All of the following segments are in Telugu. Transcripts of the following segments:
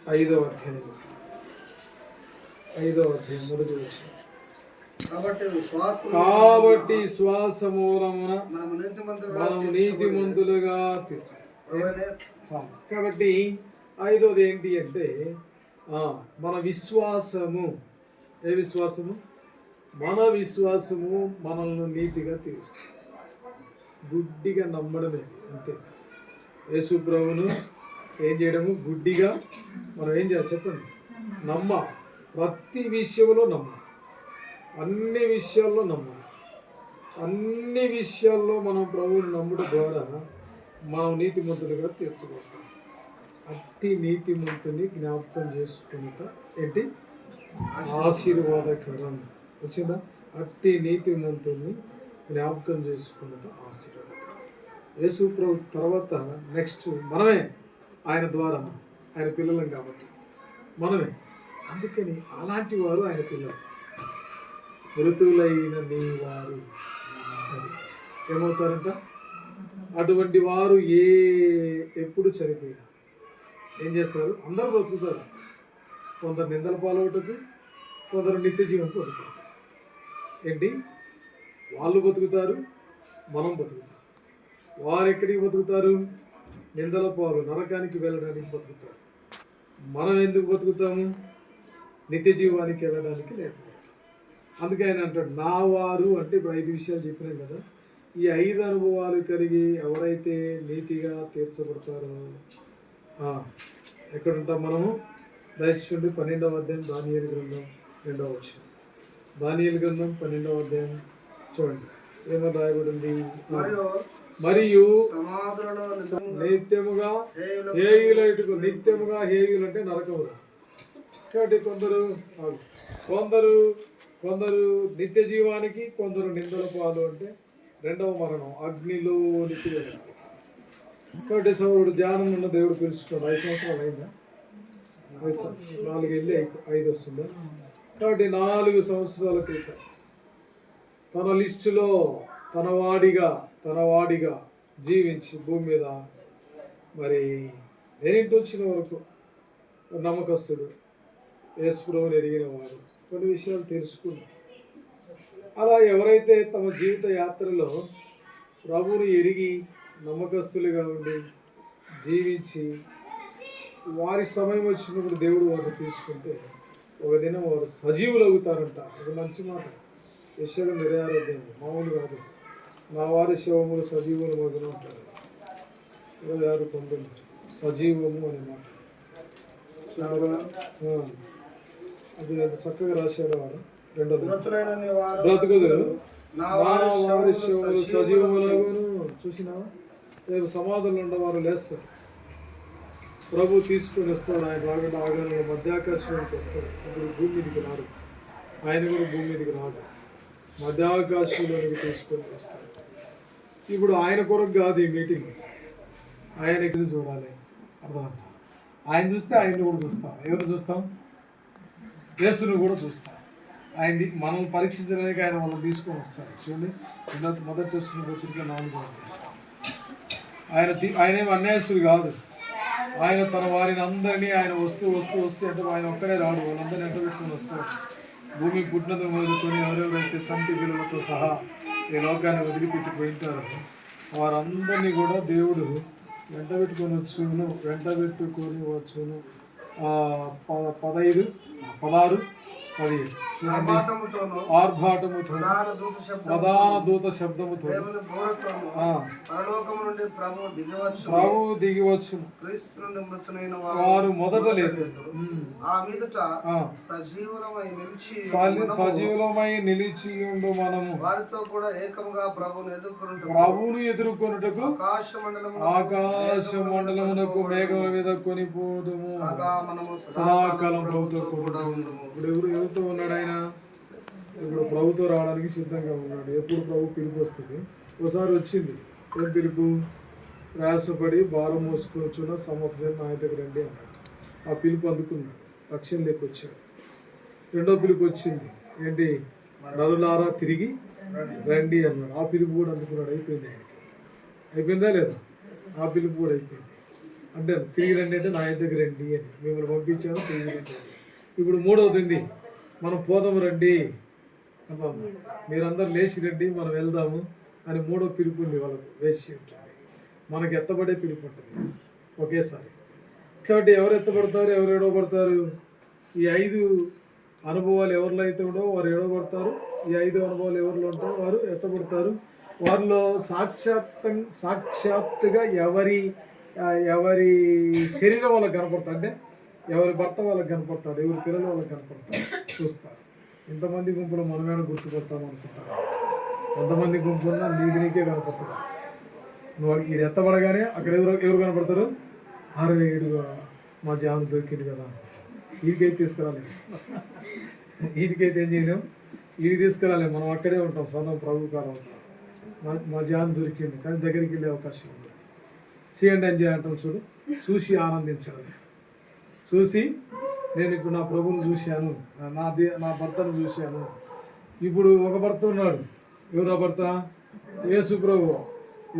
5వ అధ్యాయం మొదటి వచనం. కాబట్టి శ్వాస మూలమున మనము నీతిమంతులుగా కాబట్టి 5వది ఏంటి అంటే మన విశ్వాసము. ఏ విశ్వాసము? మన విశ్వాసము మనల్ని నీతిగా తీరుస్తుంది. గుడ్డిగా నమ్మడమే అంతే. యేసు ప్రభువును ఏం చేయడము? గుడ్డిగా మనం ఏం చేయాలి చెప్పండి? ప్రతి విషయంలో అన్ని విషయాల్లో అన్ని విషయాల్లో మనం ప్రభువుని నమ్మడం ద్వారా మనం నీతిమంతులుగా తీర్చబడతాం. అట్టి నీతిమంతుని జ్ఞాపకం చేసుకుంటా ఏంటి? ఆశీర్వాదకరం. వచ్చిందా? అట్టి నీతిమంతుని జ్ఞాపకం చేసుకుంటా ఆశీర్వాదకరం. యేసు ప్రభు తర్వాత నెక్స్ట్ మనమే. ఆయన ద్వారా ఆయన పిల్లలం కాబట్టి మనమే. అందుకని అలాంటి వారు ఆయన పిల్లలు. మృతులైన నీ వారు ఏమవుతారంట? అటువంటి వారు ఎప్పుడు చనిపోయినా ఏం చేస్తారు? అందరూ బ్రతుకుతారు. కొందరు నిందల పాలవుటకు, కొందరు నిత్య జీవం పొందుతారు. ఏంటి? వాళ్ళు బతుకుతారు, మనం బతుకుతాం. వారు ఎక్కడికి బతుకుతారు? నిందల పాలు, నరకానికి వెళ్ళడానికి బతుకుతారు. మనం ఎందుకు బతుకుతాము? నిత్య జీవానికి వెళ్ళడానికి లేకపోతే. అందుకే ఆయన అంటాడు నా వారు అంటే ఇప్పుడు 5 విషయాలు చెప్పినాం కదా. ఈ 5 అనుభవాలు కలిగి ఎవరైతే నీతిగా తీర్చబడతారో ఎక్కడుంటాం మనము? దయచేసి 12వ అధ్యాయం దానియేలు గ్రంథం 2వ వచనం. దానియేలు గ్రంథం 12వ అధ్యాయం చూడండి ఏమో రాయబడింది. మరియు నిత్యముగా హేయులైటుకు. నిత్యముగా హేయులు అంటే నరకమురా. కాబట్టి కొందరు నిత్య జీవానికి, కొందరు నిందల పాలు అంటే 2వ మరణం, అగ్నిలోనికి వెళ్ళాలి. కాబట్టి సౌరుడు ధ్యానం ఉన్న దేవుడు పిలుచుకున్నాడు. 5 సంవత్సరాలు అయిందా? 4 వెళ్ళి 5 వస్తుందా? కాబట్టి 4 సంవత్సరాల క్రితం తన లిస్టులో తన వాడిగా జీవించి భూమి మీద మరి నేనింటి వచ్చిన వరకు నమ్మకస్తుడు, యేసు ప్రభువుని ఎరిగిన వారు కొన్ని విషయాలు తెలుసుకున్నారు. అలా ఎవరైతే తమ జీవిత యాత్రలో ప్రభువుని ఎరిగి నమ్మకస్తులుగా ఉండి జీవించి వారి సమయం వచ్చినప్పుడు దేవుడు వారిని తీసుకుంటే ఒక దినం వారు సజీవులు అవుతారంట. అది మంచి మాట. యెషయా 26 మామూలు కాదు. నా వారి శవములు సజీవులు మగున ఉంటారు. 26:9 సజీవము అనే మాట అది చక్కగా రాశాడు వాడు. 2వ బ్రతుకుదు నా వారి శవములు సజీవములను. చూసినావా? రేపు సమాధులు ఉండవారు లేస్తారు. ప్రభు తీసుకొని వస్తాడు. ఆయన రాగడ ఆగడంలో మధ్యాకాశానికి వస్తాడు. ఇప్పుడు భూమి మీదకి రాడు. ఆయన కూడా భూమి మీదకి రాడు. మధ్యాకాశంలోనికి తీసుకొని వస్తాడు. ఇప్పుడు ఆయన కొరకు కాదు ఈ మీటింగ్. ఆయనకి చూడాలి. అర్థం? ఆయన చూస్తే ఆయన్ని కూడా చూస్తాం. ఎవరు చూస్తాం? యేసును కూడా చూస్తాం. ఆయన్ని మనం పరీక్షించడానికి ఆయన మనం తీసుకొని వస్తాడు. చూడండి, మొదటి వస్తున్న పత్రిక 4వ ఆయనేమి అన్యాయస్తుడు కాదు. ఆయన తన వారిని అందరినీ ఆయన వస్తూ అంటే ఆయన ఒక్కడే రాడు. వాళ్ళందరినీ ఎంట పెట్టుకొని వస్తాడు. భూమి పుట్టినది మొదలుకొని ఎవరెవరైతే చంటి పిల్లలతో సహా ఈ లోకాన్ని వదిలిపెట్టి పోయింటారో వారందరినీ కూడా దేవుడు వెంట పెట్టుకొని వచ్చును. 15, 16, 17 ఆర్భాటముతో ప్రధాన దూత శబ్దముతో ప్రభువు దిగివచ్చు. వారు మొదట లేదు సజీవులమై నిలిచి ఉండు మనము వారితో కూడా ఏకముగా ప్రభువును ఎదుర్కొనుటకు ఆకాశ మండలమునకు మేఘముల మీద కొనిపోదుము. సదాకాలం ప్రభుతో కూడా ఉండుము. ఇప్పుడు ఎవరితో ఉన్నాడు ఆయన? ఇప్పుడు ప్రభుతో రావడానికి సిద్ధంగా ఉన్నాడు. ఎప్పుడు ప్రభు పిలుపు వస్తుంది? ఒకసారి వచ్చింది. ఏం పిలుపు? ప్రయాసపడి భారం మోసుకొచ్చున్న సమస్య నా దగ్గర రండి అన్నాడు. ఆ పిలుపు అందుకున్నాడు. లక్ష్యం లేక వచ్చాడు. 2వ పిలుపు వచ్చింది. ఏంటి? నరులారా తిరిగి రండి అన్నాడు. ఆ పిలుపు కూడా అందుకున్నాడు. అయిపోయింది. ఆయనకి అయిపోయిందా లేదా? ఆ పిలుపు కూడా అయిపోయింది. అంటే తిరిగి రండి అంటే నా దగ్గర రండి అని మిమ్మల్ని పంపించాను, తిరిగి రండి. ఇప్పుడు మూడవది మనం పోదాం రండి అమ్మా, మీరందరూ లేచి రండి మనం వెళ్దాము అని మూడో పిలుపు ఉంది వాళ్ళకు వేసి ఉంటుంది. మనకు ఎత్తబడే పిలుపు ఉంటుంది ఒకేసారి. కాబట్టి ఎవరు ఎత్తబడతారు, ఎవరు ఎడవబడతారు? ఈ 5 అనుభవాలు ఎవరిలో అయితే ఉండో వారు ఎడవబడతారు. ఈ 5 అనుభవాలు ఎవరిలో ఉంటారో వారు ఎత్తబడతారు. వారిలో సాక్షాత్తుగా ఎవరి శరీరం వాళ్ళకి కనపడతారు, అంటే ఎవరి భర్త వాళ్ళకి కనపడతాడు, ఎవరి పిల్లలు వాళ్ళకి కనపడతారు, చూస్తారు. ఇంతమంది గుంపులో మనమేనా గుర్తుపడతాం అనుకుంటారు. ఎంతమంది గుంపున్నా నీకే కనపడతారు. నువ్వు ఇది ఎత్తబడగానే అక్కడ ఎవరు కనపడతారు? 67 మా జాన్ దొరికింది కదా, వీడికైతే తీసుకురాలి, వీడికైతే ఏం చేయలేం, వీడికి తీసుకురాలి, మనం అక్కడే ఉంటాం, సొంతం ప్రభుకారం ఉంటాం. మా జాన్ దొరికింది కానీ దగ్గరికి వెళ్ళే అవకాశం ఉంది. అండ్ ఎంజాయ్ అంటాం చూడు, చూసి ఆనందించడం. చూసి నేను ఇప్పుడు నా ప్రభువును చూశాను, నా భర్తను చూశాను. ఇప్పుడు ఒక భర్త ఉన్నాడు, ఎవరో భర్త? యేసు ప్రభు.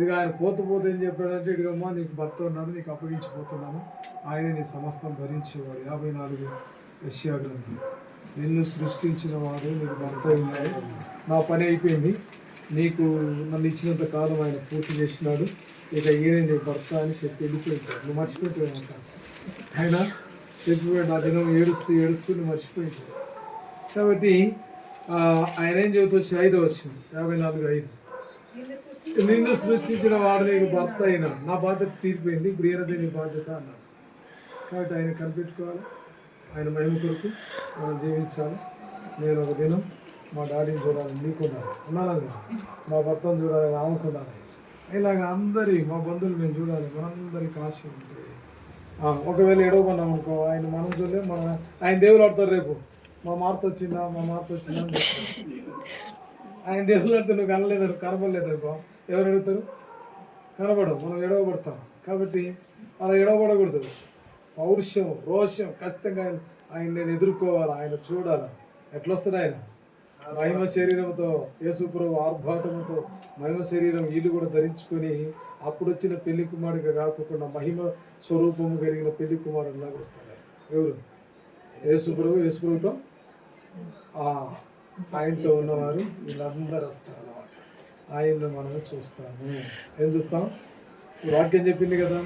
ఇది ఆయన పోతూ ఏం చెప్పాడంటే, ఇదిగమ్మా నీకు భర్త ఉన్నాడు, నీకు అప్పగించిపోతున్నాను, ఆయన నీ సమస్తం భరించేవాడు. 54 యెషయా గ్రంథం. నిన్ను సృష్టించిన వాడు నీకు భర్త ఉన్నాడు, నా పని అయిపోయింది, నీకు నన్ను ఇచ్చినంత కాలం ఆయన పూర్తి చేసినాడు, ఇక ఈయన నీ భర్త అని చెప్పి వెళ్ళిపోయింటాడు. నువ్వు మర్చిపోయింటావు. ఆయన చెప్పిపోయాడు, ఆ దినం ఏడుస్తూ నువ్వు మర్చిపోయింటాడు. కాబట్టి ఆయన ఏం చెబుతూ 5వ వచనం 54:5, నిన్ను సృష్టించిన వాడు నీకు భర్త అయినా, నా బాధ్యత తీరిపోయింది, ఇప్పుడు ఈయనదే నీ బాధ్యత అన్నాడు. కాబట్టి ఆయన కనిపెట్టుకోవాలి, ఆయన మహిమ కొరకు మనం జీవించాలి. నేను ఒక దినం మా డాడీని చూడాలి, నీకుండాలి అన్నాను, మా భర్తను చూడాలి, ఆమెకుండాలి, ఇలాగ అందరి మా బంధువులు మేము చూడాలి, మనందరికి ఆశ ఉంటుంది. ఒకవేళ ఎడవకున్నాం అనుకో, ఆయన మనం చూడలేం, ఆయన దేవులు ఆడతారు, రేపు మా మార్త వచ్చిందా అని చెప్తారు. ఆయన దేవుళ్ళు ఆడితే నువ్వు కనలేదు, కనపడలేదు అనుకో, ఎవరు అడుగుతారు? కనపడవు, మనం ఎడవబడతాం. కాబట్టి అలా ఎడవబడకూడదు. పౌరుషం, రోషం, ఖచ్చితంగా ఆయన నేను ఎదుర్కోవాలి, ఆయన చూడాలి. ఎట్లా వస్తాడు ఆయన? మహిమ శరీరంతో, యేసుప్రభు ఆర్భాటంతో మహిమ శరీరం వీళ్ళు కూడా ధరించుకొని అప్పుడు వచ్చిన పెళ్లి కుమారుడిగా కాకుండా మహిమ స్వరూపము కలిగిన పెళ్లి కుమారుడిలాగా వస్తాడు. ఎవరు? యేసుప్రభుతో ఆయనతో ఉన్నవారు వీళ్ళందరూ వస్తారు అన్నమాట. ఆయన్ని మనము చూస్తాము. ఏం చూస్తాం? వాక్యం చెప్పింది కదా,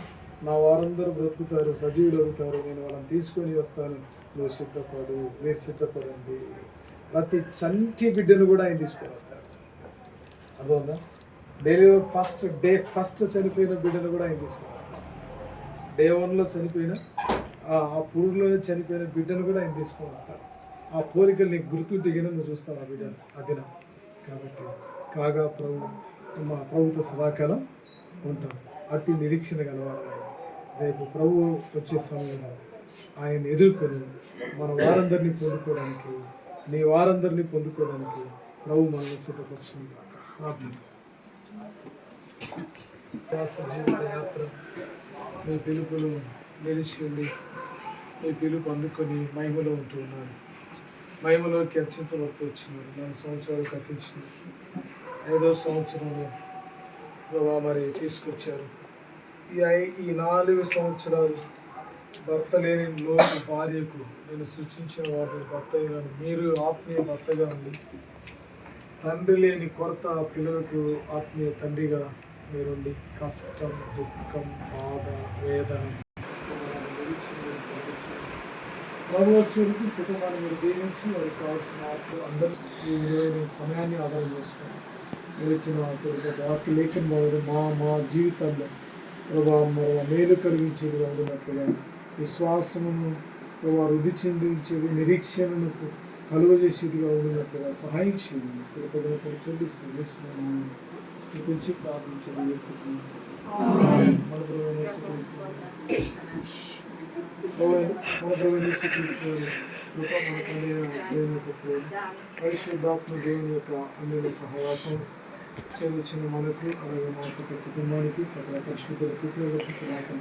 నా వారందరూ బ్రతుకుతారు, సజీవులు అవుతారు, నేను వాళ్ళని తీసుకొని వస్తాను, నువ్వు సిద్ధపడు, మీరు సిద్ధపడండి. ప్రతి చంటి బిడ్డను కూడా ఆయన తీసుకొని వస్తాడు. అర్థమవుతుందా? డైలీ ఫస్ట్ చనిపోయిన బిడ్డను కూడా ఆయన తీసుకొని వస్తాడు. డే 1లో చనిపోయిన ఆ పురుగులో చనిపోయిన బిడ్డను కూడా ఆయన తీసుకొని వస్తాడు. ఆ పోలికలు నీకు గుర్తుంటిగిన నువ్వు చూస్తావు ఆ బిడ్డను ఆ దినం. కాబట్టి కాగా మా ప్రభుతో సదాకాలం ఉంటాం. అట్టి నిరీక్షణ గలవారు. రేపు ప్రభు వచ్చే సమయంలో ఆయన ఎదుర్కొని మన వారందరినీ పొందుకోవడానికి, నీ వారందరినీ పొందుకోవడానికి ప్రభు మనల్ని సిద్ధపరచును గాక. జీవిత యాత్ర మీ పిలుపులు నిలిచి ఉండి మీ పిలుపు అందుకొని మహిమలో ఉంటూ ఉన్నారు. మహిమలోకి అర్చించబడుతూ వచ్చినారు. 4 సంవత్సరాలు కట్టించినారు. 5వ సంవత్సరంలో ప్రభా మరి తీసుకొచ్చారు. ఈ 4 సంవత్సరాలు భర్త లేని లోటు భార్యకు నేను సృష్టించిన వారిని భర్త అయినాను. మీరు ఆత్మీయ భర్తగా ఉంది. తండ్రి లేని కొరత పిల్లలకు ఆత్మీయ తండ్రిగా మీరుండి కష్టం, దుఃఖం, బాధ, వేదన ప్రభుత్వానికి కుటుంబాన్ని మీరు దీవించి వారికి కావాల్సిన ఆత్మలు అందరూ ఈ విలువైన సమయాన్ని ఆధారం చేసుకొని మీరు ఇచ్చిన వాక్య లేఖన మా జీవితాల్లో ప్రభావ మేలు కలిగించేదిగా ఉన్నట్టుగా విశ్వాసమును ప్రభావ వృద్ధి చెందించేది, నిరీక్షణను కలుగజేసేదిగా ఉన్నట్టుగా సహాయం చేయండి. కృతజ్ఞతలు చెల్లిస్తున్నాను, స్తుతించి ప్రార్థించండి. మన పరిశుద్ధాత్మ దేవుని యొక్క అన్ని సహవాసం చదివించిన మనకు, అలాగే మా కుటుంబానికి, సకల పరిశుద్ధ కుటుంబానికి సమాధానం.